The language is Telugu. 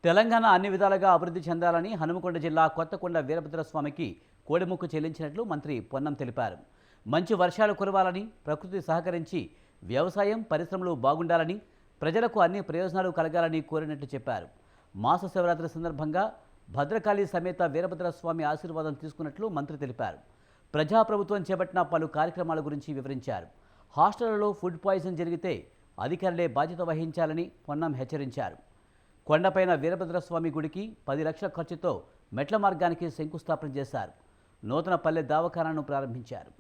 తెలంగాణ అన్ని విధాలుగా అభివృద్ధి చెందాలని హనుమకొండ జిల్లా కొత్తకొండ వీరభద్రస్వామికి కోడిముక్కు చెల్లించినట్లు మంత్రి పొన్నం తెలిపారు. మంచి వర్షాలు కురవాలని, ప్రకృతి సహకరించి వ్యవసాయం, పరిశ్రమలు బాగుండాలని, ప్రజలకు అన్ని ప్రయోజనాలు కలగాలని కోరినట్లు చెప్పారు. మాస శివరాత్రి సందర్భంగా భద్రకాళి సమేత వీరభద్రస్వామి ఆశీర్వాదం తీసుకున్నట్లు మంత్రి తెలిపారు. ప్రజాప్రభుత్వం చేపట్టిన పలు కార్యక్రమాల గురించి వివరించారు. హాస్టళ్లలో ఫుడ్ పాయిజన్ జరిగితే అధికారులే బాధ్యత వహించాలని పొన్నం హెచ్చరించారు. కొండపైన వీరభద్రస్వామి గుడికి 10 లక్షల ఖర్చుతో మెట్ల మార్గానికి శంకుస్థాపన చేశారు. నూతన పల్లె దవాఖానాను ప్రారంభించారు.